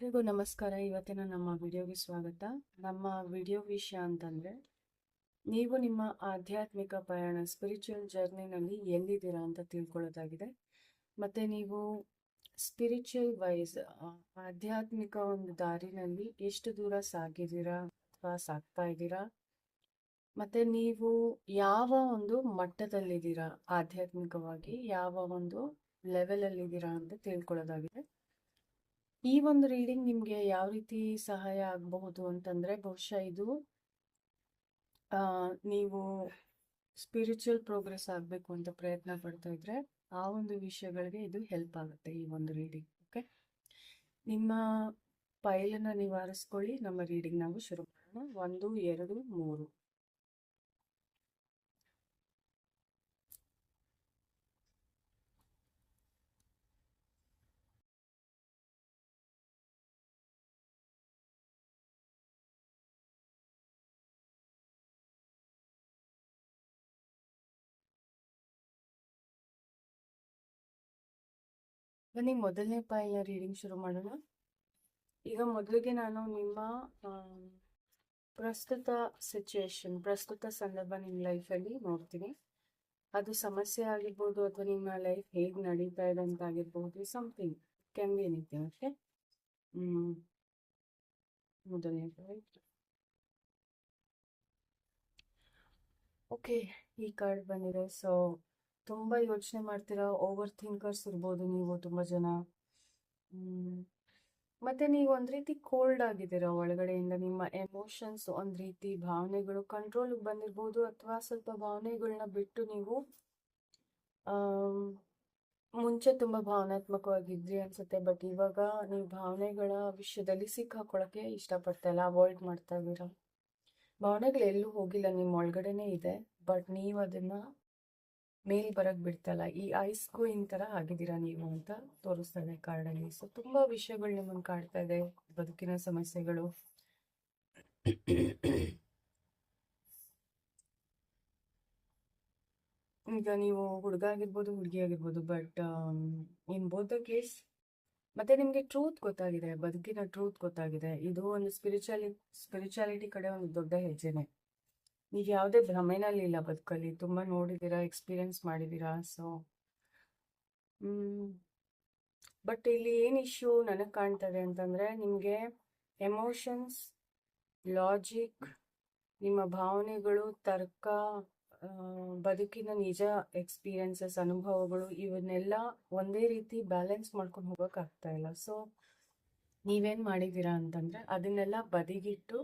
ಎಲ್ರಿಗೂ ನಮಸ್ಕಾರ. ಇವತ್ತಿನ ನಮ್ಮ ವಿಡಿಯೋಗೆ ಸ್ವಾಗತ. ನಮ್ಮ ವಿಡಿಯೋ ವಿಷಯ ಅಂತಂದರೆ, ನೀವು ನಿಮ್ಮ ಆಧ್ಯಾತ್ಮಿಕ ಪಯಣ ಸ್ಪಿರಿಚುವಲ್ ಜರ್ನಿನಲ್ಲಿ ಎಲ್ಲಿದ್ದೀರಾ ಅಂತ ತಿಳ್ಕೊಳ್ಳೋದಾಗಿದೆ. ಮತ್ತು ನೀವು ಸ್ಪಿರಿಚುವಲ್ ವೈಸ್ ಆಧ್ಯಾತ್ಮಿಕ ಒಂದು ದಾರಿನಲ್ಲಿ ಎಷ್ಟು ದೂರ ಸಾಗಿದ್ದೀರಾ ಅಥವಾ ಸಾಗ್ತಾ ಇದ್ದೀರಾ, ಮತ್ತು ನೀವು ಯಾವ ಒಂದು ಮಟ್ಟದಲ್ಲಿದ್ದೀರಾ, ಆಧ್ಯಾತ್ಮಿಕವಾಗಿ ಯಾವ ಒಂದು ಲೆವೆಲಲ್ಲಿದ್ದೀರಾ ಅಂತ ತಿಳ್ಕೊಳ್ಳೋದಾಗಿದೆ. ಈ ಒಂದು ರೀಡಿಂಗ್ ನಿಮಗೆ ಯಾವ ರೀತಿ ಸಹಾಯ ಆಗಬಹುದು ಅಂತಂದರೆ, ಬಹುಶಃ ಇದು ನೀವು ಸ್ಪಿರಿಚುವಲ್ ಪ್ರೋಗ್ರೆಸ್ ಆಗಬೇಕು ಅಂತ ಪ್ರಯತ್ನ ಪಡ್ತಾ ಇದ್ರೆ ಆ ಒಂದು ವಿಷಯಗಳಿಗೆ ಇದು ಹೆಲ್ಪ್ ಆಗುತ್ತೆ ಈ ಒಂದು ರೀಡಿಂಗ್. ಓಕೆ, ನಿಮ್ಮ ಫೈಲನ್ನು ನಿವಾರಿಸ್ಕೊಳ್ಳಿ. ನಮ್ಮ ರೀಡಿಂಗ್ ನಾವು ಶುರು ಮಾಡೋಣ. 1, 2, 3. ಬನ್ನಿ ಮೊದಲನೇ ಫೈಲ್ನ ರೀಡಿಂಗ್ ಶುರು ಮಾಡೋಣ. ಈಗ ಮೊದಲಿಗೆ ನಾನು ನಿಮ್ಮ ಪ್ರಸ್ತುತ ಸಿಚುಯೇಷನ್, ಪ್ರಸ್ತುತ ಸಂದರ್ಭ ನಿಮ್ಮ ಲೈಫಲ್ಲಿ ನೋಡ್ತೀನಿ. ಅದು ಸಮಸ್ಯೆ ಆಗಿರ್ಬೋದು ಅಥವಾ ನಿಮ್ಮ ಲೈಫ್ ಹೇಗೆ ನಡೀತಾ ಇದೆ ಅಂತ ಆಗಿರ್ಬೋದು. Something can be anything. Okay, ಮೊದಲನೇ ಫೈಲ್. ಓಕೆ, ಈ ಕಾರ್ಡ್ ಬಂದಿದೆ. ಸೊ ತುಂಬ ಯೋಚನೆ ಮಾಡ್ತೀರಾ, ಓವರ್ ಥಿಂಕರ್ಸ್ ಇರ್ಬೋದು ನೀವು ತುಂಬ ಜನ. ಮತ್ತು ನೀವು ಒಂದು ರೀತಿ ಕೋಲ್ಡ್ ಆಗಿದ್ದೀರಾ ಒಳಗಡೆಯಿಂದ. ನಿಮ್ಮ ಎಮೋಷನ್ಸ್, ಒಂದು ರೀತಿ ಭಾವನೆಗಳು ಕಂಟ್ರೋಲಿಗೆ ಬಂದಿರ್ಬೋದು, ಅಥವಾ ಸ್ವಲ್ಪ ಭಾವನೆಗಳನ್ನ ಬಿಟ್ಟು ನೀವು ಮುಂಚೆ ತುಂಬ ಭಾವನಾತ್ಮಕವಾಗಿದ್ರಿ ಅನ್ಸುತ್ತೆ. ಬಟ್ ಇವಾಗ ನೀವು ಭಾವನೆಗಳ ವಿಷಯದಲ್ಲಿ ಸಿಕ್ಕಾಕೊಳ್ಳೋಕ್ಕೆ ಇಷ್ಟಪಡ್ತಾ ಇಲ್ಲ, ಅವಾಯ್ಡ್ ಮಾಡ್ತಾ ಇದ್ದೀರಾ. ಭಾವನೆಗಳು ಎಲ್ಲೂ ಹೋಗಿಲ್ಲ, ನಿಮ್ಮ ಒಳಗಡೆನೇ ಇದೆ, ಬಟ್ ನೀವು ಅದನ್ನು ಮೇಲ್ ಬರಕ್ಕೆ ಬಿಡ್ತಲ್ಲ. ಈ ಐಸ್ ಗೋಯಿಂಗ್ ಥರ ಆಗಿದ್ದೀರಾ ನೀವು ಅಂತ ತೋರಿಸ್ತಾ ಇದೆ ಕಾರ್ಡಲ್ಲಿ. ಸೊ ತುಂಬ ವಿಷಯಗಳು ನಿಮ್ಮನ್ನು ಕಾಡ್ತಾ ಇದೆ, ಬದುಕಿನ ಸಮಸ್ಯೆಗಳು. ಈಗ ನೀವು ಹುಡುಗ ಆಗಿರ್ಬೋದು, ಹುಡುಗಿ ಆಗಿರ್ಬೋದು, but in both the case ಮತ್ತೆ ನಿಮಗೆ ಟ್ರೂತ್ ಗೊತ್ತಾಗಿದೆ, ಬದುಕಿನ ಟ್ರೂತ್ ಗೊತ್ತಾಗಿದೆ. ಇದು ಒಂದು ಸ್ಪಿರಿಚುಯಾಲಿಟಿ ಕಡೆ ಒಂದು ದೊಡ್ಡ ಹೆಜ್ಜೆನೆ. ನೀವು ಯಾವುದೇ ಭ್ರಮೆನಲ್ಲಿ ಇಲ್ಲ ಬದುಕಲ್ಲಿ, ತುಂಬ ನೋಡಿದ್ದೀರಾ, ಎಕ್ಸ್ಪೀರಿಯನ್ಸ್ ಮಾಡಿದ್ದೀರಾ. ಸೊ ಬಟ್ ಇಲ್ಲಿ ಏನು ಇಶ್ಯೂ ನನಗೆ ಕಾಣ್ತದೆ ಅಂತಂದರೆ, ನಿಮಗೆ ಎಮೋಷನ್ಸ್, ಲಾಜಿಕ್, ನಿಮ್ಮ ಭಾವನೆಗಳು, ತರ್ಕ, ಬದುಕಿನ ನಿಜ ಎಕ್ಸ್ಪೀರಿಯನ್ಸಸ್, ಅನುಭವಗಳು, ಇವನ್ನೆಲ್ಲ ಒಂದೇ ರೀತಿ ಬ್ಯಾಲೆನ್ಸ್ ಮಾಡ್ಕೊಂಡು ಹೋಗೋಕ್ಕಾಗ್ತಾ ಇಲ್ಲ. ಸೊ ನೀವೇನು ಮಾಡಿದ್ದೀರಾ ಅಂತಂದರೆ, ಅದನ್ನೆಲ್ಲ ಬದಿಗಿಟ್ಟು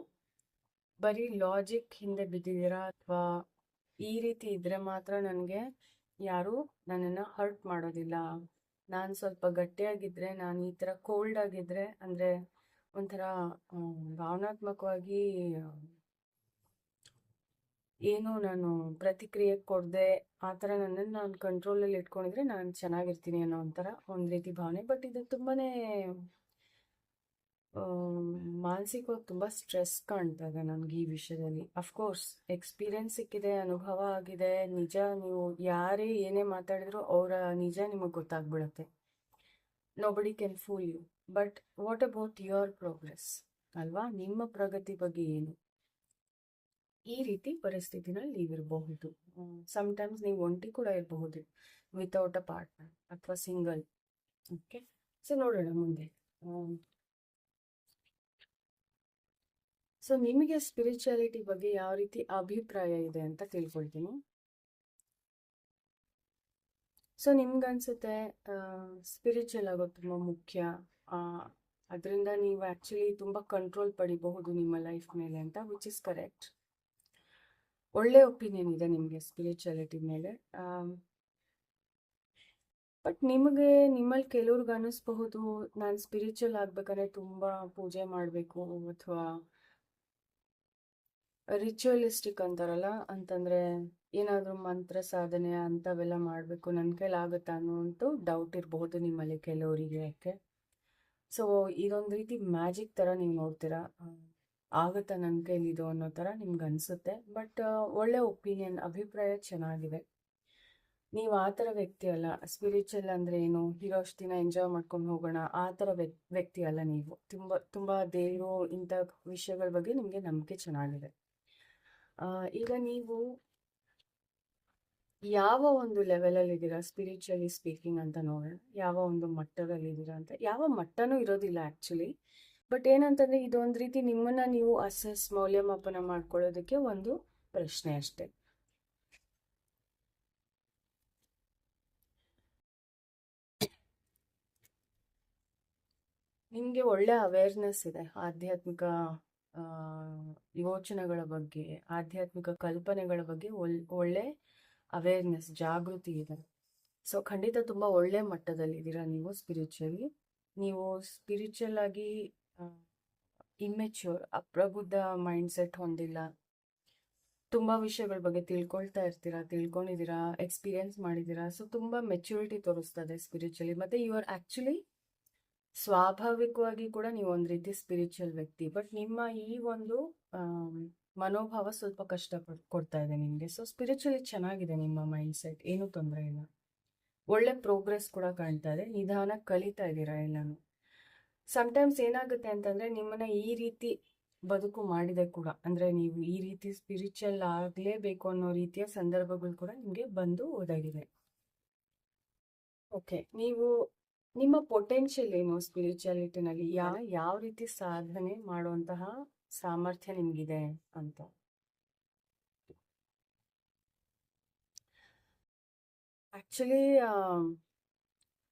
ಬರೀ ಲಾಜಿಕ್ ಹಿಂದೆ ಬಿದ್ದಿದ್ದೀರಾ. ಅಥವಾ ಈ ರೀತಿ ಇದ್ದರೆ ಮಾತ್ರ ನನಗೆ ಯಾರೂ ನನ್ನನ್ನು ಹರ್ಟ್ ಮಾಡೋದಿಲ್ಲ, ನಾನು ಸ್ವಲ್ಪ ಗಟ್ಟಿಯಾಗಿದ್ದರೆ, ನಾನು ಈ ಥರ ಕೋಲ್ಡ್ ಆಗಿದ್ದರೆ, ಅಂದರೆ ಒಂಥರ ಭಾವನಾತ್ಮಕವಾಗಿ ಏನು ನಾನು ಪ್ರತಿಕ್ರಿಯೆ ಕೊಡದೆ ಆ ಥರ ನನ್ನನ್ನು ನಾನು ಕಂಟ್ರೋಲಲ್ಲಿ ಇಟ್ಕೊಂಡಿದ್ರೆ ನಾನು ಚೆನ್ನಾಗಿರ್ತೀನಿ ಅನ್ನೋ ಒಂಥರ ಒಂದು ರೀತಿ ಭಾವನೆ. ಬಟ್ ಇದು ತುಂಬಾ ಮಾನಸಿಕವಾಗಿ ತುಂಬ ಸ್ಟ್ರೆಸ್ ಕಾಣ್ತಾ ಇದೆ ನನಗೆ ಈ ವಿಷಯದಲ್ಲಿ. ಅಫ್ಕೋರ್ಸ್ ಎಕ್ಸ್ಪೀರಿಯನ್ಸ್ ಸಿಕ್ಕಿದೆ, ಅನುಭವ ಆಗಿದೆ, ನಿಜ. ನೀವು ಯಾರೇ ಏನೇ ಮಾತಾಡಿದ್ರು ಅವರ ನಿಜ ನಿಮಗೆ ಗೊತ್ತಾಗ್ಬಿಡುತ್ತೆ. Nobody can fool you. But what about your progress ಅಲ್ವಾ? ನಿಮ್ಮ ಪ್ರಗತಿ ಬಗ್ಗೆ ಏನು? ಈ ರೀತಿ ಪರಿಸ್ಥಿತಿನಲ್ಲಿ ನೀವಿರಬಹುದು. ಸಮ್ಟೈಮ್ಸ್ ನೀವು ಒಂಟಿ ಕೂಡ ಇರಬಹುದು, ವಿತೌಟ್ ಅ ಪಾರ್ಟ್ನರ್ ಅಥವಾ ಸಿಂಗಲ್. ಓಕೆ, ಸೊ ನೋಡೋಣ ಮುಂದೆ. ಸೊ ನಿಮಗೆ ಸ್ಪಿರಿಚುಯಾಲಿಟಿ ಬಗ್ಗೆ ಯಾವ ರೀತಿ ಅಭಿಪ್ರಾಯ ಇದೆ ಅಂತ ತಿಳ್ಕೊಳ್ತೀನಿ. ಸೊ ನಿಮ್ಗನ್ಸುತ್ತೆ ಸ್ಪಿರಿಚುವಲ್ ಆಗೋದು ತುಂಬ ಮುಖ್ಯ, ಅದರಿಂದ ನೀವು ಆ್ಯಕ್ಚುಲಿ ತುಂಬ ಕಂಟ್ರೋಲ್ ಪಡಿಬಹುದು ನಿಮ್ಮ ಲೈಫ್ ಮೇಲೆ ಅಂತ, ವಿಚ್ ಇಸ್ ಕರೆಕ್ಟ್. ಒಳ್ಳೆ ಒಪಿನಿಯನ್ ಇದೆ ನಿಮಗೆ ಸ್ಪಿರಿಚುಯಾಲಿಟಿ ಮೇಲೆ. ಬಟ್ ನಿಮ್ಮಲ್ಲಿ ಕೆಲವ್ರಿಗೆ ಅನ್ನಿಸ್ಬಹುದು, ನಾನು ಸ್ಪಿರಿಚುವಲ್ ಆಗ್ಬೇಕಾದ್ರೆ ತುಂಬ ಪೂಜೆ ಮಾಡಬೇಕು ಅಥವಾ ರಿಚುವಲಿಸ್ಟಿಕ್ ಅಂತಾರಲ್ಲ, ಅಂತಂದರೆ ಏನಾದರೂ ಮಂತ್ರ ಸಾಧನೆ ಅಂಥವೆಲ್ಲ ಮಾಡಬೇಕು, ನನ್ನ ಕೈಲಾಗುತ್ತಾ ಅನ್ನೋಂತೂ ಡೌಟ್ ಇರಬಹುದು ನಿಮ್ಮಲ್ಲಿ ಕೆಲವರಿಗೆ. ಯಾಕೆ? ಸೊ ಇದೊಂದು ರೀತಿ ಮ್ಯಾಜಿಕ್ ಥರ ನೀವು ನೋಡ್ತೀರಾ, ಆಗುತ್ತಾ ನನ್ನ ಕೈಲಿದು ಅನ್ನೋ ಥರ ನಿಮ್ಗೆ ಅನಿಸುತ್ತೆ. ಬಟ್ ಒಳ್ಳೆ ಒಪಿನಿಯನ್, ಅಭಿಪ್ರಾಯ ಚೆನ್ನಾಗಿದೆ. ನೀವು ಆ ಥರ ವ್ಯಕ್ತಿ ಅಲ್ಲ. ಸ್ಪಿರಿಚುವಲ್ ಅಂದರೆ ಏನು, ಇರೋಷ್ಟು ದಿನ ಎಂಜಾಯ್ ಮಾಡ್ಕೊಂಡು ಹೋಗೋಣ ಆ ಥರ ವ್ಯಕ್ತಿ ಅಲ್ಲ ನೀವು. ತುಂಬ ದೇವರು ಇಂಥ ವಿಷಯಗಳ ಬಗ್ಗೆ ನಿಮಗೆ ನಂಬಿಕೆ ಚೆನ್ನಾಗಿದೆ. ಈಗ ನೀವು ಯಾವ ಒಂದು ಲೆವೆಲಲ್ಲಿ ಇದ್ದೀರಾ ಸ್ಪಿರಿಚುವಲಿ ಸ್ಪೀಕಿಂಗ್ ಅಂತ ನೋಡೋಣ. ಯಾವ ಒಂದು ಮಟ್ಟದಲ್ಲಿ ಇದ್ದೀರಾ ಅಂತ. ಯಾವ ಮಟ್ಟನೂ ಇರೋದಿಲ್ಲ ಆ್ಯಕ್ಚುಲಿ. ಬಟ್ ಏನಂತಂದರೆ ಇದೊಂದು ರೀತಿ ನಿಮ್ಮನ್ನು ನೀವು ಮೌಲ್ಯಮಾಪನ ಮಾಡ್ಕೊಳ್ಳೋದಕ್ಕೆ ಒಂದು ಪ್ರಶ್ನೆ ಅಷ್ಟೆ. ನಿಮಗೆ ಒಳ್ಳೆ ಅವೇರ್ನೆಸ್ ಇದೆ ಆಧ್ಯಾತ್ಮಿಕ ಯೋಚನೆಗಳ ಬಗ್ಗೆ, ಆಧ್ಯಾತ್ಮಿಕ ಕಲ್ಪನೆಗಳ ಬಗ್ಗೆ ಒಳ್ಳೆ ಅವೇರ್ನೆಸ್, ಜಾಗೃತಿ ಇದೆ. ಸೊ ಖಂಡಿತ ತುಂಬ ಒಳ್ಳೆ ಮಟ್ಟದಲ್ಲಿದ್ದೀರಾ ನೀವು ಸ್ಪಿರಿಚುವಲಿ. ನೀವು ಸ್ಪಿರಿಚುವಲ್ ಆಗಿ ಇಮ್ಮೆಚ್ಯೂರ್, ಅಪ್ರಬುದ್ಧ ಮೈಂಡ್ಸೆಟ್ ಹೊಂದಿಲ್ಲ. ತುಂಬ ವಿಷಯಗಳ ಬಗ್ಗೆ ತಿಳ್ಕೊಂಡಿದ್ದೀರಾ, ಎಕ್ಸ್ಪೀರಿಯನ್ಸ್ ಮಾಡಿದ್ದೀರಾ. ಸೊ ತುಂಬ ಮೆಚ್ಯೂರಿಟಿ ತೋರಿಸ್ತದೆ ಸ್ಪಿರಿಚುವಲಿ. ಮತ್ತು ಯು ಆರ್ ಆ್ಯಕ್ಚುಲಿ ಸ್ವಾಭಾವಿಕವಾಗಿ ಕೂಡ ನೀವು ಒಂದು ರೀತಿ ಸ್ಪಿರಿಚುವಲ್ ವ್ಯಕ್ತಿ. ಬಟ್ ನಿಮ್ಮ ಈ ಒಂದು ಮನೋಭಾವ ಸ್ವಲ್ಪ ಕಷ್ಟ ಕೊಡ್ತಾ ಇದೆ ನಿಮಗೆ. ಸೊ ಸ್ಪಿರಿಚುವಲಿ ಚೆನ್ನಾಗಿದೆ ನಿಮ್ಮ ಮೈಂಡ್ಸೆಟ್, ಏನೂ ತೊಂದರೆ ಇಲ್ಲ. ಒಳ್ಳೆ ಪ್ರೋಗ್ರೆಸ್ ಕೂಡ ಕಾಣ್ತಾ ಇದೆ. ನಿಧಾನ ಕಲಿತಾ ಇದ್ದೀರಾ ಎಲ್ಲನೂ. ಸಮ್ಟೈಮ್ಸ್ ಏನಾಗುತ್ತೆ ಅಂತಂದರೆ ನಿಮ್ಮನ್ನು ಈ ರೀತಿ ಬದುಕು ಮಾಡಿದೆ ಕೂಡ, ಅಂದರೆ ನೀವು ಈ ರೀತಿ ಸ್ಪಿರಿಚುವಲ್ ಆಗಲೇಬೇಕು ಅನ್ನೋ ರೀತಿಯ ಸಂದರ್ಭಗಳು ಕೂಡ ನಿಮಗೆ ಬಂದು ಒದಗಿದೆ. ಓಕೆ, ನೀವು ನಿಮ್ಮ ಪೊಟೆನ್ಷಿಯಲ್ ಏನು ಸ್ಪಿರಿಚುಯಾಲಿಟಿನಲ್ಲಿ, ಯಾವ ರೀತಿ ಸಾಧನೆ ಮಾಡುವಂತಹ ಸಾಮರ್ಥ್ಯ ನಿಮಗಿದೆ ಅಂತ. ಆ್ಯಕ್ಚುಲಿ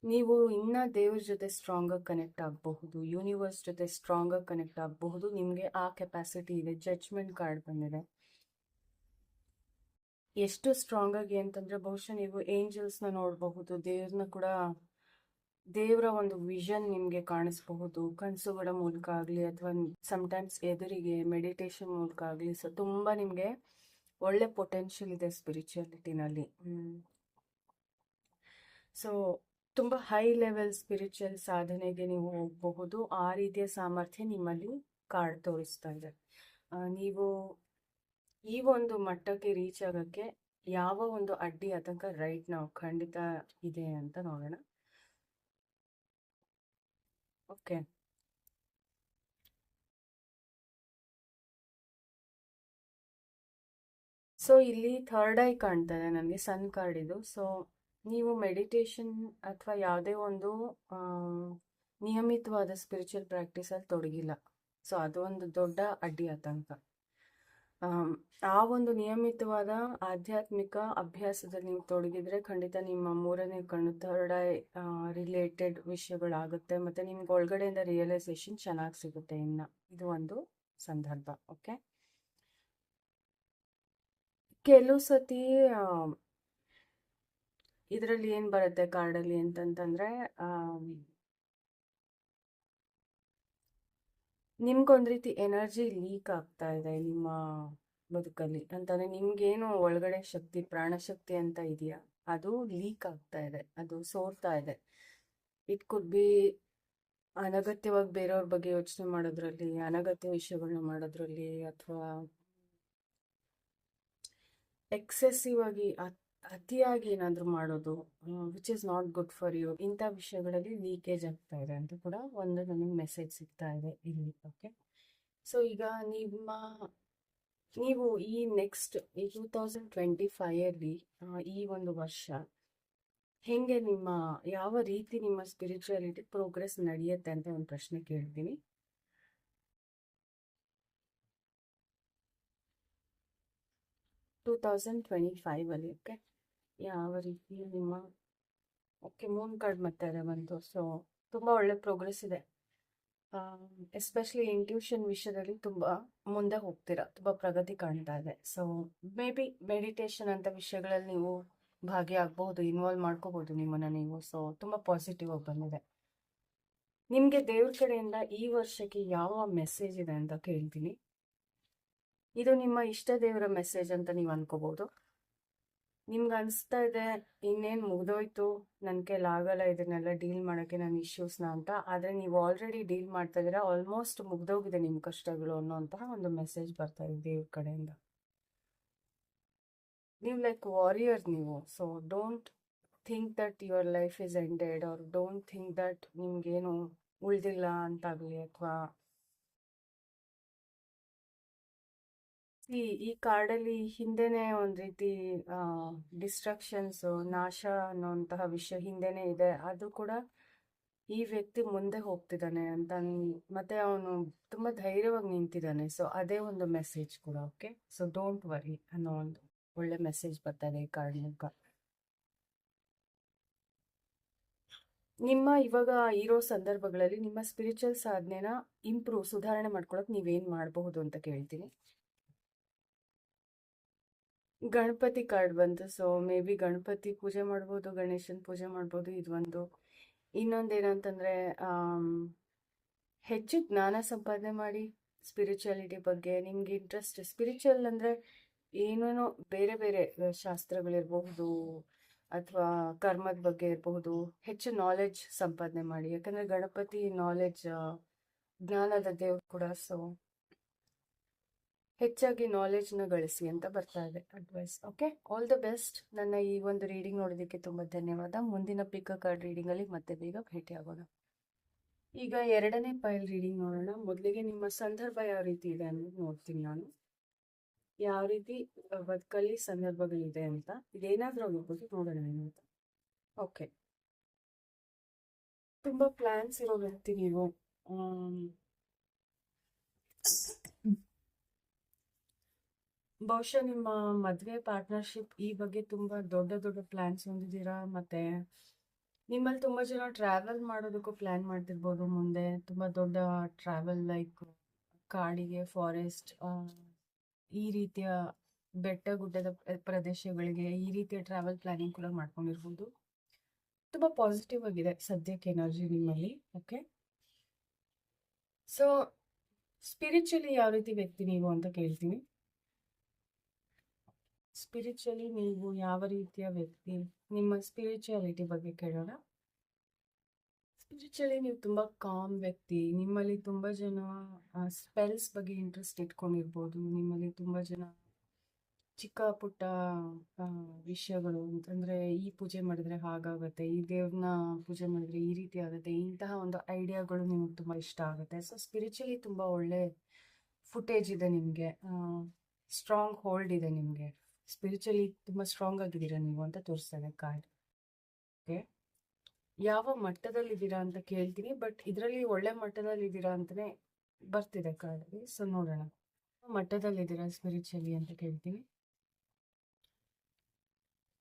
ನೀವು ಇನ್ನ ದೇವ್ರ ಜೊತೆ ಸ್ಟ್ರಾಂಗಾಗಿ ಕನೆಕ್ಟ್ ಆಗಬಹುದು, ಯೂನಿವರ್ಸ್ ಜೊತೆ ಸ್ಟ್ರಾಂಗಾಗಿ ಕನೆಕ್ಟ್ ಆಗಬಹುದು. ನಿಮಗೆ ಆ ಕೆಪಾಸಿಟಿ ಇದೆ. ಜಡ್ಜ್ಮೆಂಟ್ ಕಾರ್ಡ್ ಬಂದಿದೆ. ಎಷ್ಟು ಸ್ಟ್ರಾಂಗಾಗಿ ಅಂತಂದರೆ ಬಹುಶಃ ನೀವು ಏಂಜಲ್ಸ್ನ ನೋಡಬಹುದು, ದೇವರ ಒಂದು ವಿಷನ್ ನಿಮಗೆ ಕಾಣಿಸಬಹುದು, ಕನಸುಗಳ ಮೂಲಕ ಆಗಲಿ ಅಥವಾ ಸಮ್ಟೈಮ್ಸ್ ಎದುರಿಗೆ ಮೆಡಿಟೇಷನ್ ಮೂಲಕ ಆಗಲಿ. ಸೊ ತುಂಬ ನಿಮಗೆ ಒಳ್ಳೆ ಪೊಟೆನ್ಷಿಯಲ್ ಇದೆ ಸ್ಪಿರಿಚುಯಾಲಿಟಿನಲ್ಲಿ. ಸೊ ತುಂಬ ಹೈ ಲೆವೆಲ್ ಸ್ಪಿರಿಚುವಲ್ ಸಾಧನೆಗೆ ನೀವು ಹೋಗಬಹುದು. ಆ ರೀತಿಯ ಸಾಮರ್ಥ್ಯ ನಿಮ್ಮಲ್ಲಿ ಕಾರ್ಡ್ ತೋರಿಸ್ತಾ ಇದೆ. ನೀವು ಈ ಒಂದು ಮಟ್ಟಕ್ಕೆ ರೀಚ್ ಆಗೋಕ್ಕೆ ಯಾವ ಒಂದು ಅಡ್ಡಿ ಆತಂಕ ರೈಟ್ ನಾವು ಖಂಡಿತ ಇದೆ ಅಂತ ನೋಡೋಣ. ಓಕೆ, ಸೊ ಇಲ್ಲಿ ಥರ್ಡ್ ಐ ಕಾಣ್ತಾ ಇದೆ ನನಗೆ, ಸನ್ ಕಾರ್ಡ್ ಇದು. ಸೊ ನೀವು ಮೆಡಿಟೇಷನ್ ಅಥವಾ ಯಾವುದೇ ಒಂದು ನಿಯಮಿತವಾದ ಸ್ಪಿರಿಚುವಲ್ ಪ್ರಾಕ್ಟೀಸಲ್ಲಿ ತೊಡಗಿಲ್ಲ. ಸೊ ಅದು ಒಂದು ದೊಡ್ಡ ಅಡ್ಡಿ ಆತಂಕ. ಆ ಒಂದು ನಿಯಮಿತವಾದ ಆಧ್ಯಾತ್ಮಿಕ ಅಭ್ಯಾಸದಲ್ಲಿ ನೀವು ತೊಡಗಿದ್ರೆ ಖಂಡಿತ ನಿಮ್ಮ ಮೂರನೇ ಕಣ್ಣು, ಥರ್ಡ್ ಐ ರಿಲೇಟೆಡ್ ವಿಷಯಗಳಾಗುತ್ತೆ. ಮತ್ತು ನಿಮ್ಗೆ ಒಳಗಡೆಯಿಂದ ರಿಯಲೈಸೇಷನ್ ಚೆನ್ನಾಗಿ ಸಿಗುತ್ತೆ ಇನ್ನು. ಇದು ಒಂದು ಸಂದರ್ಭ. ಓಕೆ, ಕೆಲವು ಸತಿ ಇದರಲ್ಲಿ ಏನು ಬರುತ್ತೆ ಕಾರ್ಡಲ್ಲಿ ಅಂತಂತಂದರೆ, ನಿಮ್ಗೊಂದು ರೀತಿ ಎನರ್ಜಿ ಲೀಕ್ ಆಗ್ತಾ ಇದೆ ನಿಮ್ಮ ಬದುಕಲ್ಲಿ. ಅಂತಂದರೆ ನಿಮ್ಗೇನು ಒಳಗಡೆ ಶಕ್ತಿ, ಪ್ರಾಣಶಕ್ತಿ ಅಂತ ಇದೆಯಾ, ಅದು ಲೀಕ್ ಆಗ್ತಾ ಇದೆ, ಅದು ಸೋರ್ತಾ ಇದೆ. ಇಟ್ ಕುಡ್ ಬಿ ಅನಗತ್ಯವಾಗಿ ಬೇರೆಯವ್ರ ಬಗ್ಗೆ ಯೋಚನೆ ಮಾಡೋದ್ರಲ್ಲಿ, ಅನಗತ್ಯ ವಿಷಯಗಳನ್ನ ಮಾಡೋದ್ರಲ್ಲಿ, ಅಥವಾ ಎಕ್ಸೆಸಿವ್ ಆಗಿ ಅತಿಯಾಗಿ ಏನಾದರೂ ಮಾಡೋದು, which is not good for you. ಇಂಥ ವಿಷಯಗಳಲ್ಲಿ ಲೀಕೇಜ್ ಆಗ್ತಾ ಇದೆ ಅಂತ ಕೂಡ ಒಂದು ನನಗೆ ಮೆಸೇಜ್ ಸಿಗ್ತಾ ಇದೆ ಇಲ್ಲಿ. ಓಕೆ, ಸೊ ಈಗ ನೀವು ಈ ನೆಕ್ಸ್ಟ್ 2025 ಈ ಒಂದು ವರ್ಷ ಹೇಗೆ ಯಾವ ರೀತಿ ನಿಮ್ಮ ಸ್ಪಿರಿಚುಯಾಲಿಟಿ ಪ್ರೋಗ್ರೆಸ್ ನಡೆಯುತ್ತೆ ಅಂತ ಒಂದು ಪ್ರಶ್ನೆ ಕೇಳ್ತೀನಿ. 2025 ಓಕೆ, ಯಾವ ರೀತಿ ಓಕೆ, ಮೂನ್ ಕಾರ್ಡ್ ಮತ್ತೆ ಬಂತು. ಸೊ ತುಂಬ ಒಳ್ಳೆ ಪ್ರೋಗ್ರೆಸ್ ಇದೆ. ಎಸ್ಪೆಷಲಿ ಇಂಟ್ಯೂಷನ್ ವಿಷಯದಲ್ಲಿ ತುಂಬ ಮುಂದೆ ಹೋಗ್ತೀರಾ, ತುಂಬ ಪ್ರಗತಿ ಕಾಣ್ತಾ ಇದೆ. ಸೊ ಮೇ ಬಿ ಮೆಡಿಟೇಷನ್ ಅಂತ ವಿಷಯಗಳಲ್ಲಿ ನೀವು ಭಾಗಿಯಾಗಬಹುದು, ಇನ್ವಾಲ್ವ್ ಮಾಡ್ಕೋಬಹುದು ನಿಮ್ಮನ್ನು ನೀವು. ಸೊ ತುಂಬ ಪಾಸಿಟಿವ್ ಆಗಿ ಬಂದಿದೆ. ನಿಮಗೆ ದೇವ್ರ ಕಡೆಯಿಂದ ಈ ವರ್ಷಕ್ಕೆ ಯಾವ ಮೆಸೇಜ್ ಇದೆ ಅಂತ ಕೇಳ್ತೀನಿ. ಇದು ನಿಮ್ಮ ಇಷ್ಟ ದೇವರ ಮೆಸೇಜ್ ಅಂತ ನೀವು ಅನ್ಕೋಬಹುದು. ನಿಮ್ಗೆ ಅನಿಸ್ತಾ ಇದೆ ಇನ್ನೇನು ಮುಗ್ದೋಯ್ತು, ನನ್ನ ಕೈಲಾಗಲ್ಲ ಇದನ್ನೆಲ್ಲ ಡೀಲ್ ಮಾಡೋಕ್ಕೆ ನನ್ನ ಇಶ್ಯೂಸ್ನ ಅಂತ. ಆದರೆ ನೀವು ಆಲ್ರೆಡಿ ಡೀಲ್ ಮಾಡ್ತಾ ಇದ್ದೀರಾ, ಆಲ್ಮೋಸ್ಟ್ ಮುಗ್ದೋಗಿದೆ ನಿಮ್ಮ ಕಷ್ಟಗಳು ಅನ್ನೋಂತಹ ಒಂದು ಮೆಸೇಜ್ ಬರ್ತಾ ಇದೆ ದೇವ್ರ ಕಡೆಯಿಂದ. ನೀವು ಲೈಕ್ ವಾರಿಯರ್ ನೀವು. So don't think that your life is ended, or don't think that ನಿಮ್ಗೇನು ಉಳ್ದಿಲ್ಲ ಅಂತಾಗಲಿ, ಅಥವಾ ಈ ಕಾರ್ಡಲ್ಲಿ ಹಿಂದೆನೇ ಒಂದು ರೀತಿ ಡಿಸ್ಟ್ರಕ್ಷನ್ಸ್, ನಾಶ ಅನ್ನೋಂತಹ ವಿಷಯ ಹಿಂದೆನೇ ಇದೆ. ಅದು ಕೂಡ ಈ ವ್ಯಕ್ತಿ ಮುಂದೆ ಹೋಗ್ತಿದ್ದಾನೆ ಅಂತ ಮತ್ತೆ ಅವನು ತುಂಬಾ ಧೈರ್ಯವಾಗಿ ನಿಂತಿದ್ದಾನೆ. ಸೊ ಅದೇ ಒಂದು ಮೆಸೇಜ್ ಕೂಡ. ಓಕೆ, ಸೊ ಡೋಂಟ್ ವರಿ ಅನ್ನೋ ಒಂದು ಒಳ್ಳೆ ಮೆಸೇಜ್ ಬರ್ತಾರೆ ಈ ಕಾರ್ಡ್ ಮೂಲಕ. ನಿಮ್ಮ ಇವಾಗ ಇರೋ ಸಂದರ್ಭಗಳಲ್ಲಿ ನಿಮ್ಮ ಸ್ಪಿರಿಚುವಲ್ ಸಾಧನೆನ ಸುಧಾರಣೆ ಮಾಡ್ಕೊಳಕ್ ನೀವೇನ್ ಮಾಡಬಹುದು ಅಂತ ಕೇಳ್ತೀನಿ. ಗಣಪತಿ ಕಾರ್ಡ್ ಬಂತು. ಸೊ ಮೇ ಬಿ ಗಣಪತಿ ಪೂಜೆ ಮಾಡ್ಬೋದು, ಗಣೇಶನ್ ಪೂಜೆ ಮಾಡ್ಬೋದು, ಇದೊಂದು. ಇನ್ನೊಂದೇನಂತಂದ್ರೆ ಹೆಚ್ಚು ಜ್ಞಾನ ಸಂಪಾದನೆ ಮಾಡಿ ಸ್ಪಿರಿಚುಯಾಲಿಟಿ ಬಗ್ಗೆ. ನಿಮ್ಗೆ ಇಂಟ್ರೆಸ್ಟ್ ಸ್ಪಿರಿಚುವಲ್ ಅಂದ್ರೆ ಏನೇನೋ ಬೇರೆ ಬೇರೆ ಶಾಸ್ತ್ರಗಳಿರಬಹುದು, ಅಥವಾ ಕರ್ಮದ ಬಗ್ಗೆ ಇರಬಹುದು, ಹೆಚ್ಚು ನಾಲೆಡ್ಜ್ ಸಂಪಾದನೆ ಮಾಡಿ. ಯಾಕಂದ್ರೆ ಗಣಪತಿ ನಾಲೆಡ್ಜ್, ಜ್ಞಾನದ ದೇವ್ರು ಕೂಡ. ಸೊ ಹೆಚ್ಚಾಗಿ ನಾಲೆಡ್ಜ್ನ ಗಳಿಸಿ ಅಂತ ಬರ್ತಾ ಇದೆ advice. Okay, all the best. ನನ್ನ ಈ ಒಂದು ರೀಡಿಂಗ್ ನೋಡೋದಕ್ಕೆ ತುಂಬ ಧನ್ಯವಾದ. ಮುಂದಿನ ಪಿಕ್ ಕಾರ್ಡ್ ರೀಡಿಂಗಲ್ಲಿ ಮತ್ತೆ ಬೇಗ ಭೇಟಿ ಆಗೋಣ. ಈಗ ಎರಡನೇ ಪೈಲ್ ರೀಡಿಂಗ್ ನೋಡೋಣ. ಮೊದಲಿಗೆ ನಿಮ್ಮ ಸಂದರ್ಭ ಯಾವ ರೀತಿ ಇದೆ ಅನ್ನೋದು ನೋಡ್ತೀನಿ ನಾನು. ಯಾವ ರೀತಿ ಬದುಕಲ್ಲಿ ಸಂದರ್ಭಗಳಿದೆ ಅಂತ. ಇದೇನಾದ್ರೂ ಆಗಿರ್ಬೋದು, ನೋಡೋಣ ಏನಂತ. ಓಕೆ, ತುಂಬ ಪ್ಲಾನ್ಸ್ ಇರೋ ವ್ಯಕ್ತಿ ನೀವು. ಬಹುಶಃ ನಿಮ್ಮ ಮದುವೆ ಪಾರ್ಟ್ನರ್ಶಿಪ್ ಈ ಬಗ್ಗೆ ತುಂಬ ದೊಡ್ಡ ದೊಡ್ಡ ಪ್ಲಾನ್ಸ್ ಹೊಂದಿದ್ದೀರಾ. ಮತ್ತೆ ನಿಮ್ಮಲ್ಲಿ ತುಂಬ ಜನ ಟ್ರಾವೆಲ್ ಮಾಡೋದಕ್ಕೂ ಪ್ಲಾನ್ ಮಾಡ್ತಿರ್ಬೋದು ಮುಂದೆ. ತುಂಬ ದೊಡ್ಡ ಟ್ರಾವೆಲ್, ಲೈಕ್ ಕಾಡಿಗೆ, ಫಾರೆಸ್ಟ್, ಈ ರೀತಿಯ ಬೆಟ್ಟ ಗುಡ್ಡದ ಪ್ರದೇಶಗಳಿಗೆ, ಈ ರೀತಿಯ ಟ್ರಾವೆಲ್ ಪ್ಲಾನಿಂಗ್ ಕೂಡ ಮಾಡ್ಕೊಂಡಿರ್ಬೋದು. ತುಂಬ ಪಾಸಿಟಿವ್ ಆಗಿದೆ ಸದ್ಯಕ್ಕೆ ಎನರ್ಜಿ ನಿಮ್ಮಲ್ಲಿ. ಓಕೆ, ಸೊ ಸ್ಪಿರಿಚುಲಿ ಯಾವ ರೀತಿ ವ್ಯಕ್ತಿ ನೀವು ಅಂತ ಕೇಳ್ತೀನಿ. ಸ್ಪಿರಿಚುಲಿ ನೀವು ಯಾವ ರೀತಿಯ ವ್ಯಕ್ತಿ? ನಿಮ್ಮ ಸ್ಪಿರಿಚುಯಾಲಿಟಿ ಬಗ್ಗೆ ಕೇಳೋಣ. ಸ್ಪಿರಿಚುಲಿ ನೀವು ತುಂಬ ಕಾಮ್ ವ್ಯಕ್ತಿ. ನಿಮ್ಮಲ್ಲಿ ತುಂಬ ಜನ ಸ್ಪೆಲ್ಸ್ ಬಗ್ಗೆ ಇಂಟ್ರೆಸ್ಟ್ ಇಟ್ಕೊಂಡಿರ್ಬೋದು. ನಿಮ್ಮಲ್ಲಿ ತುಂಬ ಜನ ಚಿಕ್ಕ ಪುಟ್ಟ ವಿಷಯಗಳು ಅಂತಂದರೆ, ಈ ಪೂಜೆ ಮಾಡಿದ್ರೆ ಹಾಗಾಗುತ್ತೆ, ಈ ದೇವ್ರನ್ನ ಪೂಜೆ ಮಾಡಿದ್ರೆ ಈ ರೀತಿ ಆಗುತ್ತೆ, ಇಂತಹ ಒಂದು ಐಡಿಯಾಗಳು ನಿಮಗೆ ತುಂಬ ಇಷ್ಟ ಆಗುತ್ತೆ. ಸೊ ಸ್ಪಿರಿಚುಲಿ ತುಂಬ ಒಳ್ಳೆ ಫುಟೇಜ್ ಇದೆ ನಿಮಗೆ, ಸ್ಟ್ರಾಂಗ್ ಹೋಲ್ಡ್ ಇದೆ ನಿಮಗೆ. ಸ್ಪಿರಿಚುಲಿ ತುಂಬ ಸ್ಟ್ರಾಂಗ್ ಆಗಿದ್ದೀರಾ ನೀವು ಅಂತ ತೋರಿಸ್ತಾರೆ ಕಾರ್ಡ್. ಓಕೆ, ಯಾವ ಮಟ್ಟದಲ್ಲಿದ್ದೀರಾ ಅಂತ ಕೇಳ್ತೀನಿ, ಬಟ್ ಇದರಲ್ಲಿ ಒಳ್ಳೆ ಮಟ್ಟದಲ್ಲಿದ್ದೀರಾ ಅಂತಲೇ ಬರ್ತಿದೆ ಕಾರ್ಡ್ಗೆ. ಸೊ ನೋಡೋಣ, ಮಟ್ಟದಲ್ಲಿದ್ದೀರಾ ಸ್ಪಿರಿಚುಲಿ ಅಂತ ಕೇಳ್ತೀನಿ.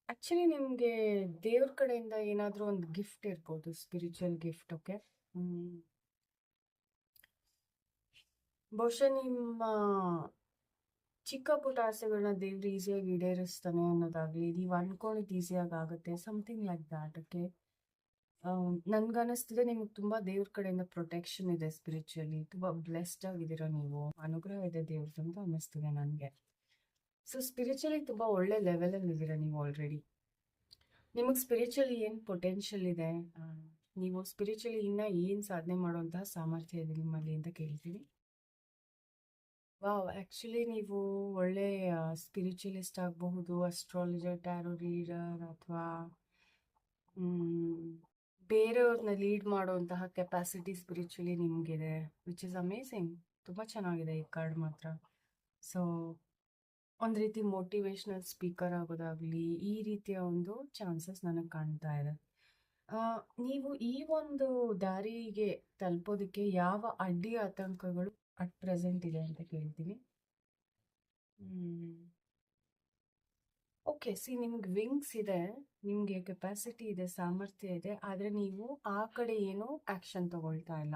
ಆ್ಯಕ್ಚುಲಿ ನಿಮಗೆ ದೇವ್ರ ಕಡೆಯಿಂದ ಏನಾದರೂ ಒಂದು ಗಿಫ್ಟ್ ಇರ್ಬೋದು, ಸ್ಪಿರಿಚುವಲ್ ಗಿಫ್ಟ್. ಓಕೆ, ಬಹುಶಃ ನಿಮ್ಮ ಚಿಕ್ಕ ಪುಟ್ಟ ಆಸೆಗಳನ್ನ ದೇವ್ರು ಈಸಿಯಾಗಿ ಈಡೇರಿಸ್ತಾನೆ ಅನ್ನೋದಾಗಲಿ, ನೀವು ಅನ್ಕೊಂಡಿದ್ದು ಈಸಿಯಾಗಿ ಆಗುತ್ತೆ, ಸಮಥಿಂಗ್ ಲೈಕ್ ದ್ಯಾಟ್. ಓಕೆ, ನನ್ಗನ್ನಿಸ್ತಿದೆ ನಿಮ್ಗೆ ತುಂಬ ದೇವ್ರ ಕಡೆಯಿಂದ ಪ್ರೊಟೆಕ್ಷನ್ ಇದೆ. ಸ್ಪಿರಿಚುವಲಿ ತುಂಬ ಬ್ಲೆಸ್ಡ್ ಆಗಿದ್ದೀರಾ ನೀವು, ಅನುಗ್ರಹ ಇದೆ ದೇವ್ರದ್ದು ಅಂತ ಅನ್ನಿಸ್ತಿದೆ ನನಗೆ. ಸೊ ಸ್ಪಿರಿಚುವಲಿ ತುಂಬ ಒಳ್ಳೆ ಲೆವೆಲಲ್ಲಿ ಇದ್ದೀರಾ ನೀವು ಆಲ್ರೆಡಿ. ನಿಮಗೆ ಸ್ಪಿರಿಚುವಲಿ ಏನು ಪೊಟೆನ್ಷಿಯಲ್ ಇದೆ, ನೀವು ಸ್ಪಿರಿಚುವಲಿ ಇನ್ನೂ ಏನು ಸಾಧನೆ ಮಾಡುವಂತಹ ಸಾಮರ್ಥ್ಯ ಇದೆ ನಿಮ್ಮಲ್ಲಿ ಅಂತ ಕೇಳ್ತೀನಿ. ವಾವ್, ಆ್ಯಕ್ಚುಲಿ ನೀವು ಒಳ್ಳೆ ಸ್ಪಿರಿಚುವಲಿಸ್ಟ್ ಆಗಬಹುದು, ಅಸ್ಟ್ರಾಲಜರ್, ಟ್ಯಾರೋ ರೀಡರ್, ಅಥವಾ ಬೇರೆಯವ್ರನ್ನ ಲೀಡ್ ಮಾಡುವಂತಹ ಕೆಪಾಸಿಟಿ ಸ್ಪಿರಿಚುವಲಿ ನಿಮಗಿದೆ, ವಿಚ್ ಇಸ್ ಅಮೇಝಿಂಗ್. ತುಂಬ ಚೆನ್ನಾಗಿದೆ ಈ ಕಾರ್ಡ್ ಮಾತ್ರ. ಸೊ ಒಂದು ರೀತಿ ಮೋಟಿವೇಶ್ನಲ್ ಸ್ಪೀಕರ್ ಆಗೋದಾಗಲಿ, ಈ ರೀತಿಯ ಒಂದು ಚಾನ್ಸಸ್ ನನಗೆ ಕಾಣ್ತಾ ಇದೆ. ನೀವು ಈ ಒಂದು ದಾರಿಗೆ ತಲುಪೋದಕ್ಕೆ ಯಾವ ಅಡ್ಡಿ ಆತಂಕಗಳು ಅಟ್ ಪ್ರೆಸೆಂಟ್ ಇದೆ ಅಂತ ಕೇಳ್ತೀನಿ. ಓಕೆ, ನಿಮ್ಗೆ ವಿಂಗ್ಸ್ ಇದೆ, ನಿಮಗೆ ಕೆಪಾಸಿಟಿ ಇದೆ, ಸಾಮರ್ಥ್ಯ ಇದೆ, ಆದರೆ ನೀವು ಆ ಕಡೆ ಏನೂ ಆ್ಯಕ್ಷನ್ ತಗೊಳ್ತಾ ಇಲ್ಲ.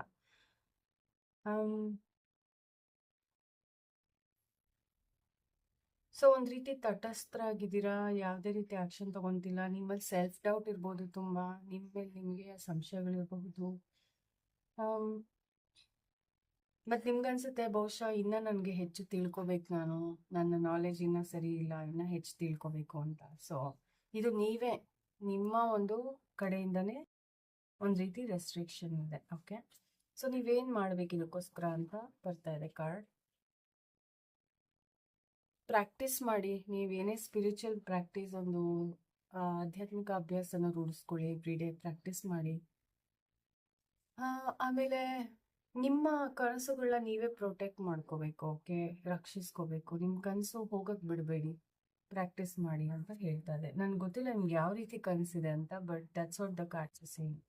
ಸೊ ಒಂದು ರೀತಿ ತಟಸ್ಥರಾಗಿದ್ದೀರಾ, ಯಾವುದೇ ರೀತಿ ಆ್ಯಕ್ಷನ್ ತಗೊತಿಲ್ಲ. ನಿಮ್ಮಲ್ಲಿ ಸೆಲ್ಫ್ ಡೌಟ್ ಇರ್ಬೋದು, ತುಂಬ ನಿಮ್ಮ ಮೇಲೆ ನಿಮಗೆ ಸಂಶಯಗಳಿರಬಹುದು. ಮತ್ತು ನಿಮ್ಗನ್ಸುತ್ತೆ ಬಹುಶಃ ಇನ್ನೂ ನನಗೆ ಹೆಚ್ಚು ತಿಳ್ಕೊಬೇಕು, ನನ್ನ ನಾಲೆಜ್ ಇನ್ನೂ ಸರಿ ಇಲ್ಲ, ಇನ್ನೂ ಹೆಚ್ಚು ತಿಳ್ಕೊಬೇಕು ಅಂತ. ಸೊ ಇದು ನೀವೇ ನಿಮ್ಮ ಒಂದು ಕಡೆಯಿಂದನೇ ಒಂದು ರೀತಿ ರೆಸ್ಟ್ರಿಕ್ಷನ್ ಇದೆ. ಓಕೆ, ಸೊ ನೀವೇನು ಮಾಡಬೇಕು ಇದಕ್ಕೋಸ್ಕರ ಅಂತ ಬರ್ತಾ ಇದೆ ಕಾರ್ಡ್. ಪ್ರಾಕ್ಟೀಸ್ ಮಾಡಿ. ನೀವೇನೇ ಸ್ಪಿರಿಚುವಲ್ ಪ್ರಾಕ್ಟೀಸ್, ಒಂದು ಆಧ್ಯಾತ್ಮಿಕ ಅಭ್ಯಾಸನ ರೂಢಿಸ್ಕೊಳ್ಳಿ. ಎವ್ರಿ ಡೇ ಪ್ರಾಕ್ಟೀಸ್ ಮಾಡಿ. ಆಮೇಲೆ ನಿಮ್ಮ ಕನಸುಗಳನ್ನ ನೀವೇ ಪ್ರೊಟೆಕ್ಟ್ ಮಾಡ್ಕೋಬೇಕು. ಓಕೆ, ರಕ್ಷಿಸ್ಕೋಬೇಕು. ನಿಮ್ಮ ಕನಸು ಹೋಗಕ್ಕೆ ಬಿಡಬೇಡಿ, ಪ್ರಾಕ್ಟೀಸ್ ಮಾಡಿ ಅಂತ ಹೇಳ್ತಾ ಇದೆ. ನನ್ಗೆ ಗೊತ್ತಿಲ್ಲ ನಿಮ್ಗೆ ಯಾವ ರೀತಿ ಕನಸಿದೆ ಅಂತ, but that's what the cards are saying.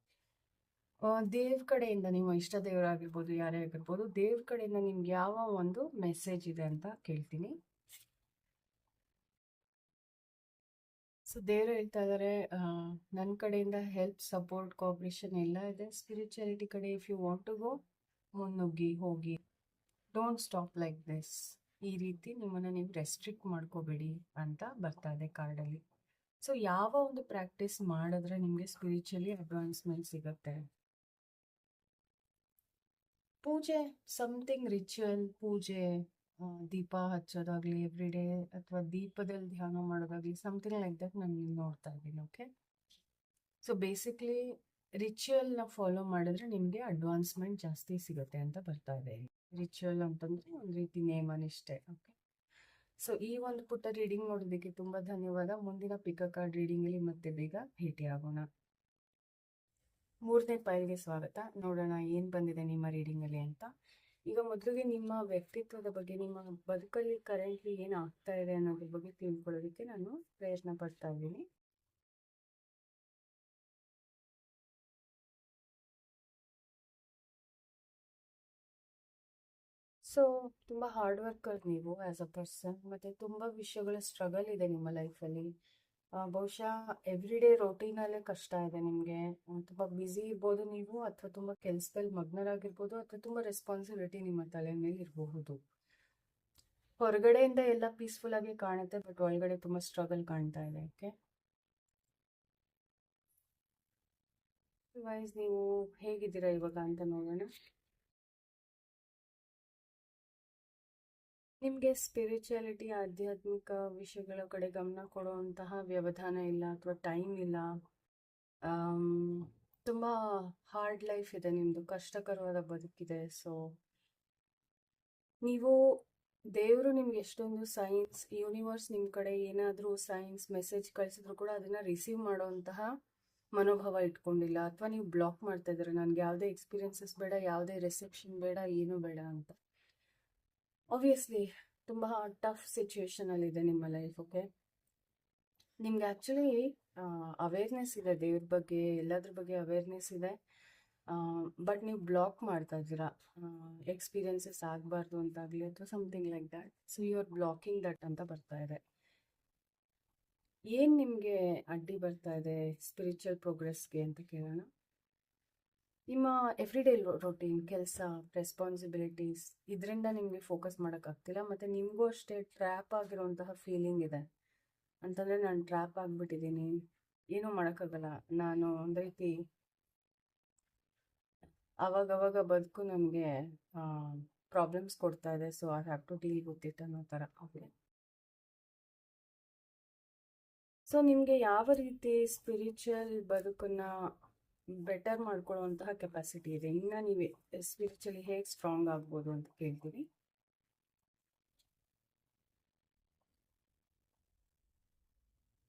ದೇವ್ರ ಕಡೆಯಿಂದ, ನಿಮ್ಮ ಇಷ್ಟ ದೇವರಾಗಿರ್ಬೋದು, ಯಾರೇ ಆಗಿರ್ಬೋದು, ದೇವ್ರ ಕಡೆಯಿಂದ ನಿಮ್ಗೆ ಯಾವ ಒಂದು ಮೆಸೇಜ್ ಇದೆ ಅಂತ ಕೇಳ್ತೀನಿ. ಸೊ ದೇವರು ಹೇಳ್ತಾ ಇದ್ದಾರೆ, ನನ್ನ ಕಡೆಯಿಂದ ಹೆಲ್ಪ್, ಸಪೋರ್ಟ್, ಕೋಆಪರೇಷನ್ ಎಲ್ಲ ಇದೆ. ಸ್ಪಿರಿಚುಯಾಲಿಟಿ ಕಡೆ if you want to go, ಮುನ್ನುಗ್ಗಿ ಹೋಗಿ. Don't stop like this. ಈ ರೀತಿ ನಿಮ್ಮನ್ನು ನೀವು ರೆಸ್ಟ್ರಿಕ್ಟ್ ಮಾಡ್ಕೋಬೇಡಿ ಅಂತ ಬರ್ತಾ ಇದೆ ಕಾರ್ಡಲ್ಲಿ. ಸೊ ಯಾವ ಒಂದು ಪ್ರಾಕ್ಟೀಸ್ ಮಾಡಿದ್ರೆ ನಿಮಗೆ ಸ್ಪಿರಿಚುವಲಿ ಅಡ್ವಾನ್ಸ್ಮೆಂಟ್ ಸಿಗುತ್ತೆ? ಪೂಜೆ, ಸಮಥಿಂಗ್ ರಿಚುವಲ್, ಪೂಜೆ, ದೀಪ ಹಚ್ಚೋದಾಗ್ಲಿ ಎವ್ರಿ ಡೇ, ಅಥವಾ ದೀಪದಲ್ಲಿ ಧ್ಯಾನ ಮಾಡೋದಾಗ್ಲಿ, ಸಮಥಿಂಗ್ ಲೈಕ್ ದಟ್ ನಾನು ನೋಡ್ತಾ ಇದ್ದೀನಿ. ಓಕೆ, ಸೊ ಬೇಸಿಕ್ಲಿ ರಿಚುವಲ್ನ ಫಾಲೋ ಮಾಡಿದ್ರೆ ನಿಮಗೆ ಅಡ್ವಾನ್ಸ್ಮೆಂಟ್ ಜಾಸ್ತಿ ಸಿಗುತ್ತೆ ಅಂತ ಬರ್ತಾ ಇದೆ. ರಿಚುವಲ್ ಅಂತಂದ್ರೆ ಒಂದು ರೀತಿ ನೇಮನಿಷ್ಠೆ. ಓಕೆ, ಸೊ ಈ ಒಂದು ಪುಟ್ಟ ರೀಡಿಂಗ್ ನೋಡೋದಕ್ಕೆ ತುಂಬ ಧನ್ಯವಾದ. ಮುಂದಿನ ಪಿಕ್ ಕಾರ್ಡ್ ರೀಡಿಂಗಲ್ಲಿ ಮತ್ತೆ ಬೇಗ ಭೇಟಿ ಆಗೋಣ. 3ನೇ ಪೈಲ್ಗೆ ಸ್ವಾಗತ. ನೋಡೋಣ ಏನು ಬಂದಿದೆ ನಿಮ್ಮ ರೀಡಿಂಗಲ್ಲಿ ಅಂತ. ಈಗ ಮೊದಲಿಗೆ ನಿಮ್ಮ ವ್ಯಕ್ತಿತ್ವದ ಬಗ್ಗೆ, ನಿಮ್ಮ ಬದುಕಲ್ಲಿ ಕರೆಂಟ್ಲಿ ಏನು ಆಗ್ತಾ ಇದೆ ಅನ್ನೋದ್ರ ಬಗ್ಗೆ ತಿಳ್ಕೊಳ್ಳೋದಕ್ಕೆ ನಾನು ಪ್ರಯತ್ನ ಪಡ್ತಾ ಇದ್ದೀನಿ. ಸೊ ತುಂಬ ಹಾರ್ಡ್ ವರ್ಕರ್ ನೀವು ಆ್ಯಸ್ ಅ ಪರ್ಸನ್, ಮತ್ತು ತುಂಬ ವಿಷಯಗಳ ಸ್ಟ್ರಗಲ್ ಇದೆ ನಿಮ್ಮ ಲೈಫಲ್ಲಿ. ಬಹುಶಃ ಎವ್ರಿ ಡೇ ರೋಟೀನಲ್ಲೇ ಕಷ್ಟ ಇದೆ ನಿಮಗೆ. ತುಂಬ ಬ್ಯುಸಿ ಇರ್ಬೋದು ನೀವು, ಅಥವಾ ತುಂಬ ಕೆಲಸದಲ್ಲಿ ಮಗ್ನರಾಗಿರ್ಬೋದು, ಅಥವಾ ತುಂಬ ರೆಸ್ಪಾನ್ಸಿಬಿಲಿಟಿ ನಿಮ್ಮ ತಲೆ ಮೇಲೆ ಇರಬಹುದು. ಹೊರಗಡೆಯಿಂದ ಎಲ್ಲ ಪೀಸ್ಫುಲ್ ಆಗಿ ಕಾಣುತ್ತೆ, ಬಟ್ ಒಳಗಡೆ ತುಂಬ ಸ್ಟ್ರಗಲ್ ಕಾಣ್ತಾ ಇದೆ. ಓಕೆ, ವೈಸ್ ನೀವು ಹೇಗಿದ್ದೀರಾ ಇವಾಗ ಅಂತ ನೋಡೋಣ. ನಿಮಗೆ ಸ್ಪಿರಿಚುಯಾಲಿಟಿ, ಆಧ್ಯಾತ್ಮಿಕ ವಿಷಯಗಳ ಕಡೆ ಗಮನ ಕೊಡುವಂತಹ ವ್ಯವಧಾನ ಇಲ್ಲ, ಅಥವಾ ಟೈಮ್ ಇಲ್ಲ. ತುಂಬ ಹಾರ್ಡ್ ಲೈಫ್ ಇದೆ ನಿಮ್ಮದು, ಕಷ್ಟಕರವಾದ ಬದುಕಿದೆ. ಸೊ ನೀವು, ದೇವರು ನಿಮ್ಗೆ ಎಷ್ಟೊಂದು ಸೈನ್ಸ್, ಯೂನಿವರ್ಸ್ ನಿಮ್ಮ ಕಡೆ ಏನಾದರೂ ಸೈನ್ಸ್ ಮೆಸೇಜ್ ಕಳಿಸಿದ್ರು ಕೂಡ ಅದನ್ನು ರಿಸೀವ್ ಮಾಡುವಂತಹ ಮನೋಭಾವ ಇಟ್ಕೊಂಡಿಲ್ಲ, ಅಥವಾ ನೀವು ಬ್ಲಾಕ್ ಮಾಡ್ತಾ ಇದ್ದೀರ. ನನಗೆ ಯಾವುದೇ ಎಕ್ಸ್ಪೀರಿಯನ್ಸಸ್ ಬೇಡ, ಯಾವುದೇ ರಿಸೆಪ್ಷನ್ ಬೇಡ, ಏನೂ ಬೇಡ ಅಂತ. ಆಬ್ವಿಯಸ್ಲಿ ತುಂಬ ಟಫ್ ಸಿಚುವೇಶನಲ್ಲಿದೆ ನಿಮ್ಮ ಲೈಫ್. ಓಕೆ, ನಿಮ್ಗೆ ಆ್ಯಕ್ಚುಲಿ ಅವೇರ್ನೆಸ್ ಇದೆ ದೇವ್ರ ಬಗ್ಗೆ, ಎಲ್ಲದ್ರ ಬಗ್ಗೆ ಅವೇರ್ನೆಸ್ ಇದೆ, ಬಟ್ ನೀವು ಬ್ಲಾಕ್ ಮಾಡ್ತಾ ಇದ್ದೀರಾ. ಎಕ್ಸ್ಪೀರಿಯನ್ಸಸ್ ಆಗಬಾರ್ದು ಅಂತಾಗಲಿ, ಅಥವಾ something like that. So you are blocking that ಅಂತ ಬರ್ತಾ ಇದೆ. ಏನು ನಿಮಗೆ ಅಡ್ಡಿ ಬರ್ತಾ ಇದೆ ಸ್ಪಿರಿಚುವಲ್ ಪ್ರೋಗ್ರೆಸ್ಗೆ ಅಂತ ಕೇಳೋಣ. ನಿಮ್ಮ ಎವ್ರಿ ಡೇ ರೊಟೀನ್, ಕೆಲಸ, ರೆಸ್ಪಾನ್ಸಿಬಿಲಿಟೀಸ್, ಇದರಿಂದ ನಿಮಗೆ ಫೋಕಸ್ ಮಾಡೋಕ್ಕಾಗ್ತಿಲ್ಲ. ಮತ್ತು ನಿಮಗೂ ಅಷ್ಟೇ ಟ್ರ್ಯಾಪ್ ಆಗಿರುವಂತಹ ಫೀಲಿಂಗ್ ಇದೆ. ಅಂತಂದರೆ ನಾನು ಟ್ರ್ಯಾಪ್ ಆಗಿಬಿಟ್ಟಿದ್ದೀನಿ, ಏನೂ ಮಾಡೋಕ್ಕಾಗಲ್ಲ, ನಾನು ಒಂದು ರೀತಿ ಅವಾಗವಾಗ ಬದುಕು ನನಗೆ ಪ್ರಾಬ್ಲಮ್ಸ್ ಕೊಡ್ತಾ ಇದೆ, so I have to deal with it ಅನ್ನೋ ಥರ. ಓಕೆ, ಸೊ ನಿಮಗೆ ಯಾವ ರೀತಿ ಸ್ಪಿರಿಚುವಲ್ ಬದುಕನ್ನು ಬೆಟರ್ ಮಾಡ್ಕೊಳ್ಳುವಂತಹ ಕೆಪಾಸಿಟಿ ಇದೆ? ಇನ್ನು ನೀವೇ ಸ್ಪಿರಿಚುವಲಿ ಹೇಗೆ ಸ್ಟ್ರಾಂಗ್ ಆಗ್ಬೋದು ಅಂತ ಕೇಳ್ತೀವಿ.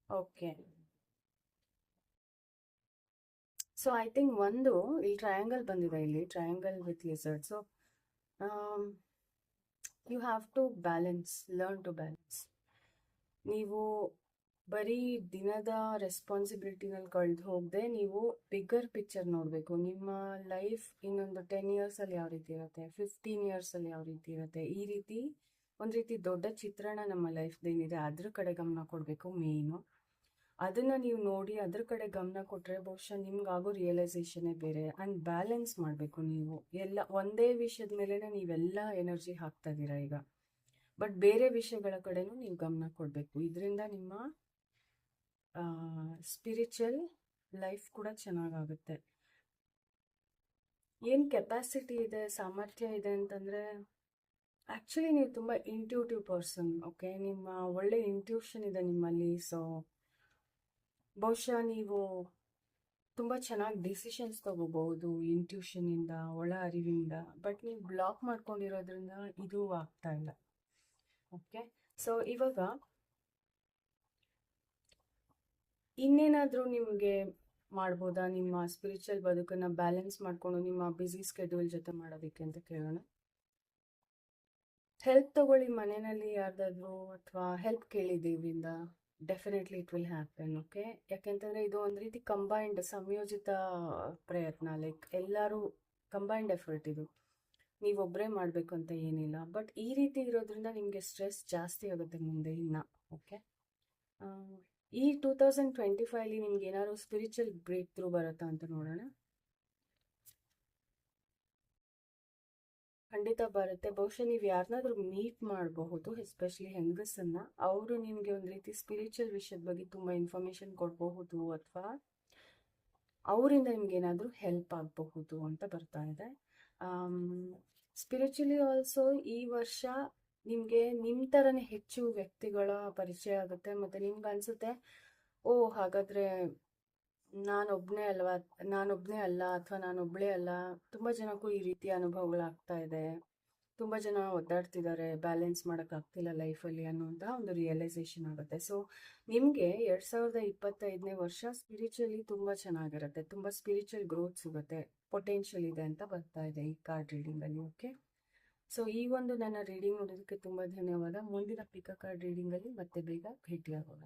ಓಕೆ, ಸೊ ಐ ಥಿಂಕ್ ಒಂದು ಇಲ್ಲಿ ಟ್ರಯಾಂಗಲ್ ಬಂದಿದೆ, ಇಲ್ಲಿ triangle with lizard. So you have to balance, learn to balance. ನೀವು ಬರೀ ದಿನದ ರೆಸ್ಪಾನ್ಸಿಬಿಲಿಟಿನಲ್ಲಿ ಕಳೆದು ಹೋಗದೆ, ನೀವು ಬಿಗ್ಗರ್ ಪಿಕ್ಚರ್ ನೋಡಬೇಕು. ನಿಮ್ಮ ಲೈಫ್ ಇನ್ನೊಂದು 10 ಇಯರ್ಸಲ್ಲಿ ಯಾವ ರೀತಿ ಇರುತ್ತೆ, 15 ಇಯರ್ಸಲ್ಲಿ ಯಾವ ರೀತಿ ಇರುತ್ತೆ, ಈ ರೀತಿ ಒಂದು ರೀತಿ ದೊಡ್ಡ ಚಿತ್ರಣ ನಮ್ಮ ಲೈಫ್ದೇನಿದೆ ಅದ್ರ ಕಡೆ ಗಮನ ಕೊಡಬೇಕು ಮೇಯ್ನು. ಅದನ್ನು ನೀವು ನೋಡಿ ಅದ್ರ ಕಡೆ ಗಮನ ಕೊಟ್ಟರೆ ಬಹುಶಃ ನಿಮ್ಗಾಗೋ ರಿಯಲೈಸೇಷನ್ನೇ ಬೇರೆ. ಆ್ಯಂಡ್ ಬ್ಯಾಲೆನ್ಸ್ ಮಾಡಬೇಕು. ನೀವು ಎಲ್ಲ ಒಂದೇ ವಿಷಯದ ಮೇಲೇ ನೀವೆಲ್ಲ ಎನರ್ಜಿ ಹಾಕ್ತಾ ಇದ್ದೀರಾ ಈಗ, ಬಟ್ ಬೇರೆ ವಿಷಯಗಳ ಕಡೆನೂ ನೀವು ಗಮನ ಕೊಡಬೇಕು. ಇದರಿಂದ ನಿಮ್ಮ ಸ್ಪಿರಿಚುವಲ್ ಲೈಫ್ ಕೂಡ ಚೆನ್ನಾಗಾಗುತ್ತೆ. ಏನು ಕೆಪಾಸಿಟಿ ಇದೆ, ಸಾಮರ್ಥ್ಯ ಇದೆ ಅಂತಂದರೆ, ಆ್ಯಕ್ಚುಲಿ ನೀವು ತುಂಬ ಇಂಟ್ಯೂಟಿವ್ ಪರ್ಸನ್. ಓಕೆ, ನಿಮ್ಮ ಒಳ್ಳೆ ಇಂಟ್ಯೂಷನ್ ಇದೆ ನಿಮ್ಮಲ್ಲಿ. ಸೊ ಬಹುಶಃ ನೀವು ತುಂಬ ಚೆನ್ನಾಗಿ ಡಿಸಿಷನ್ಸ್ ತಗೋಬಹುದು ಇಂಟ್ಯೂಷನಿಂದ, ಒಳ ಅರಿವಿಂದ. ಬಟ್ ನೀವು ಬ್ಲಾಕ್ ಮಾಡ್ಕೊಂಡಿರೋದ್ರಿಂದ ಇದು ಆಗ್ತಾ ಇಲ್ಲ. ಓಕೆ, ಸೊ ಇವಾಗ ಇನ್ನೇನಾದರೂ ನಿಮಗೆ ಮಾಡ್ಬೋದಾ ನಿಮ್ಮ ಸ್ಪಿರಿಚುವಲ್ ಬದುಕನ್ನು ಬ್ಯಾಲೆನ್ಸ್ ಮಾಡಿಕೊಂಡು ನಿಮ್ಮ ಬ್ಯುಸಿ ಸ್ಕೆಡ್ಯೂಲ್ ಜೊತೆ ಮಾಡೋದಕ್ಕೆ ಅಂತ ಕೇಳೋಣ. ಹೆಲ್ಪ್ ತಗೊಳ್ಳಿ ಮನೆಯಲ್ಲಿ ಯಾರ್ದಾದ್ರು, ಅಥವಾ ಹೆಲ್ಪ್ ಕೇಳಿ ದೇವರಿಂದ. Definitely it will happen. Okay, ಯಾಕೆಂತಂದರೆ ಇದು ಒಂದು ರೀತಿ ಕಂಬೈನ್ಡ್ ಸಂಯೋಜಿತ ಪ್ರಯತ್ನ, ಲೈಕ್ ಎಲ್ಲರೂ ಕಂಬೈನ್ಡ್ ಎಫರ್ಟ್ ಇದು. ನೀವೊಬ್ಬರೇ ಮಾಡಬೇಕು ಅಂತ ಏನಿಲ್ಲ. ಬಟ್ ಈ ರೀತಿ ಇರೋದ್ರಿಂದ ನಿಮಗೆ ಸ್ಟ್ರೆಸ್ ಜಾಸ್ತಿ ಆಗುತ್ತೆ ಮುಂದೆ ಇನ್ನು. ಓಕೆ, ಈ 2025 ನಿಮ್ಗೆ ಏನಾದ್ರು ಸ್ಪಿರಿಚುವಲ್ ಬ್ರೇಕ್ ಥ್ರೂ ಬರುತ್ತಾ ಅಂತ ನೋಡೋಣ. ಖಂಡಿತ ಬರುತ್ತೆ. ಬಹುಶಃ ನೀವು ಯಾರನ್ನಾದ್ರೂ ಮೀಟ್ ಮಾಡಬಹುದು, ಎಸ್ಪೆಷಲಿ ಹೆಂಗಸನ್ನ. ಅವರು ನಿಮಗೆ ಒಂದು ರೀತಿ ಸ್ಪಿರಿಚುವಲ್ ವಿಷಯದ ಬಗ್ಗೆ ತುಂಬ ಇನ್ಫಾರ್ಮೇಶನ್ ಕೊಡಬಹುದು, ಅಥವಾ ಅವರಿಂದ ನಿಮ್ಗೆ ಏನಾದರೂ ಹೆಲ್ಪ್ ಆಗಬಹುದು ಅಂತ ಬರ್ತಾ ಇದೆ. ಸ್ಪಿರಿಚುಲಿ ಆಲ್ಸೋ ಈ ವರ್ಷ ನಿಮಗೆ ನಿಮ್ಮ ಥರನೇ ಹೆಚ್ಚು ವ್ಯಕ್ತಿಗಳ ಪರಿಚಯ ಆಗುತ್ತೆ. ಮತ್ತು ನಿಮ್ಗೆ ಅನಿಸುತ್ತೆ, ಓ ಹಾಗಾದರೆ ನಾನೊಬ್ಬನೇ ಅಲ್ಲ, ಅಥವಾ ನಾನೊಬ್ಬಳೇ ಅಲ್ಲ, ತುಂಬ ಜನಕ್ಕೂ ಈ ರೀತಿಯ ಅನುಭವಗಳಾಗ್ತಾ ಇದೆ, ತುಂಬ ಜನ ಒದ್ದಾಡ್ತಿದ್ದಾರೆ, ಬ್ಯಾಲೆನ್ಸ್ ಮಾಡೋಕ್ಕಾಗ್ತಿಲ್ಲ ಲೈಫಲ್ಲಿ ಅನ್ನುವಂತಹ ಒಂದು ರಿಯಲೈಸೇಷನ್ ಆಗುತ್ತೆ. ಸೊ ನಿಮಗೆ 2025ನೇ ವರ್ಷ ಸ್ಪಿರಿಚುವಲಿ ತುಂಬ ಚೆನ್ನಾಗಿರುತ್ತೆ, ತುಂಬ ಸ್ಪಿರಿಚುವಲ್ ಗ್ರೋತ್ ಸಿಗುತ್ತೆ, ಪೊಟೆನ್ಷಿಯಲ್ ಇದೆ ಅಂತ ಬರ್ತಾ ಇದೆ ಈ ಕಾರ್ಡ್ ರೀಡಿಂಗಲ್ಲಿ. ಓಕೆ, ಸೊ ಈ ಒಂದು ನನ್ನ ರೀಡಿಂಗ್ ನೋಡೋದಕ್ಕೆ ತುಂಬ ಧನ್ಯವಾದ. ಮುಂದಿನ ಪಿಕಾ ಕಾರ್ಡ್ ರೀಡಿಂಗಲ್ಲಿ ಮತ್ತೆ ಬೇಗ ಭೇಟಿಯಾಗೋಣ.